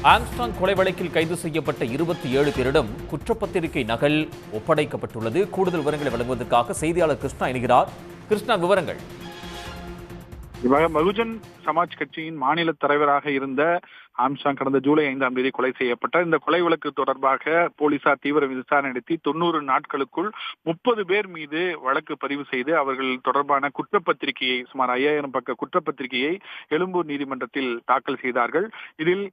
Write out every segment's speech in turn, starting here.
Armstrong கொலை வழக்கில் கைது செய்யப்பட்ட 27 பேரிடம் குற்றப்பத்திரிகை நகல் ஒப்படைக்கப்பட்டுள்ளது. கூடுதல் விவரங்களை வழங்குவதற்காக செய்தியாளர் கிருஷ்ணா இணைகிறார். கிருஷ்ணா, விவரங்கள். பகுஜன் சமாஜ் கட்சியின் மாநில தலைவராக இருந்த ஆம்ஸ்ட்ராங் கடந்த ஜூலை 5ஆம் தேதி கொலை செய்யப்பட்டார். இந்த கொலை வழக்கு தொடர்பாக போலீசார் தீவிர விசாரணை நடத்தி 90 நாட்களுக்குள் 30 பேர் மீது வழக்கு பதிவு செய்து அவர்கள் தொடர்பான குற்றப்பத்திரிகையை சுமார் 5000 பக்க குற்றப்பத்திரிகையை எழும்பூர் நீதிமன்றத்தில் தாக்கல் செய்தார்கள். இதில்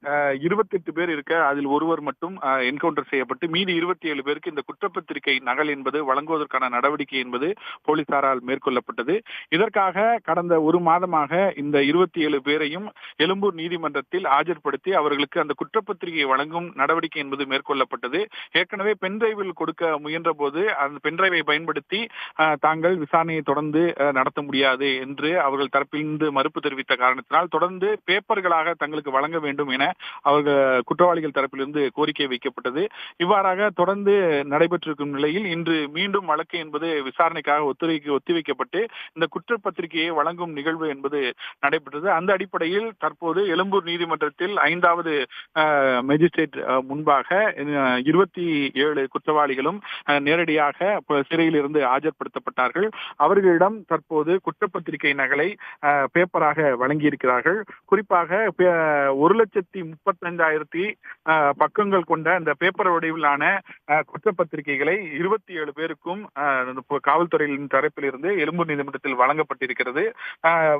28 பேர் இருக்க அதில் ஒருவர் மட்டும் என்கவுண்டர் செய்யப்பட்டு மீதி 27 பேருக்கு இந்த குற்றப்பத்திரிகை நகல் என்பது வழங்குவதற்கான நடவடிக்கை என்பது போலீசாரால் மேற்கொள்ளப்பட்டது. இதற்காக கடந்த ஒரு மாதமாக இந்த 27 பேரையும் எழும்பூர் நீதிமன்றத்தில் ஆஜர்படுத்தி அவர்களுக்கு அந்த குற்றப்பத்திரிகை வழங்கும் நடவடிக்கை என்பது மேற்கொள்ளப்பட்டது. ஏற்கனவே பென்டிரைவில் கொடுக்க முயன்ற போது அந்த பென்டிரைவை பயன்படுத்தி தாங்கள் விசாரணையை தொடர்ந்து நடத்த முடியாது என்று அவர்கள் தரப்பிலிருந்து மறுப்பு தெரிவித்த காரணத்தினால் தொடர்ந்து பேப்பர்களாக தங்களுக்கு வழங்க வேண்டும் என அவர்கள் குற்றவாளிகள் தரப்பிலிருந்து கோரிக்கை வைக்கப்பட்டது. இவ்வாறாக தொடர்ந்து நடைபெற்றிருக்கும் நிலையில் இன்று மீண்டும் வழக்கு என்பது விசாரணைக்காக ஒத்திவைக்கப்பட்டு இந்த குற்றப்பத்திரிகையை வழங்கும் நிகழ்வு என்பது நடைபெற்றது. அந்த அடிப்படையில் தற்போது எழும்பூர் நீதிமன்றத்தில் 5வது மேஜிஸ்ட்ரேட் முன்பாக 27 குற்றவாளிகளும் நேரடியாக சிறையில் இருந்து ஆஜர்படுத்தப்பட்டார்கள். அவர்களிடம் தற்போது குற்றப்பத்திரிகை நகலை பேப்பராக வழங்கியிருக்கிறார்கள். குறிப்பாக 1,35,000 பக்கங்கள் கொண்ட அந்த பேப்பர் வடிவிலான குற்றப்பத்திரிகைகளை 27 பேருக்கும் காவல்துறையின் தரப்பிலிருந்து எழும்பூர் நீதிமன்றத்தில் வழங்கப்பட்டிருக்கிறது.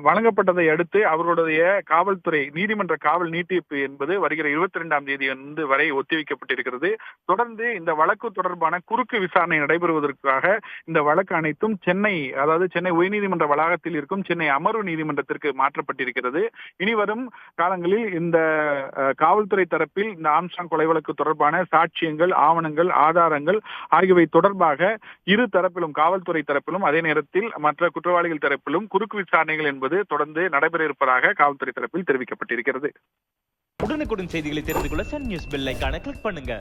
வழங்கப்பட்டதை அடுத்து அவர்களுடைய காவல்துறை நீதிமன்ற காவல் நீட்டிப்பு என்பது வருகிற 22ஆம் தேதி வரை ஒத்திவைக்கப்பட்டிருக்கிறது. தொடர்ந்து இந்த வழக்கு தொடர்பான குறுக்கு விசாரணை நடைபெறுவதற்காக இந்த வழக்கு அனைத்தும் சென்னை உயர்நீதிமன்ற வளாகத்தில் இருக்கும் சென்னை அமர்வு நீதிமன்றத்திற்கு மாற்றப்பட்டிருக்கிறது. இனிவரும் காலங்களில் இந்த காவல்துறை தரப்பில் இந்த ஆம்ஸ்ட்ராங் கொலை வழக்கு தொடர்பான சாட்சியங்கள், ஆவணங்கள், ஆதாரங்கள் ஆகியவை தொடர்பாக இரு தரப்பிலும் காவல்துறை தரப்பிலும் அதே நேரத்தில் மற்ற குற்றவாளிகள் தரப்பிலும் குறுக்கு விசாரணைகள் என்பது தொடர்ந்து நடைபெற இருப்பதாக காவல்துறை தரப்பில் தெரிவிக்கப்பட்டிருக்கிறது. உடனுக்குடன் செய்திகளை தெரிந்து கொள்ள சன் நியூஸ் பெல் ஐகானை கிளிக் பண்ணுங்க.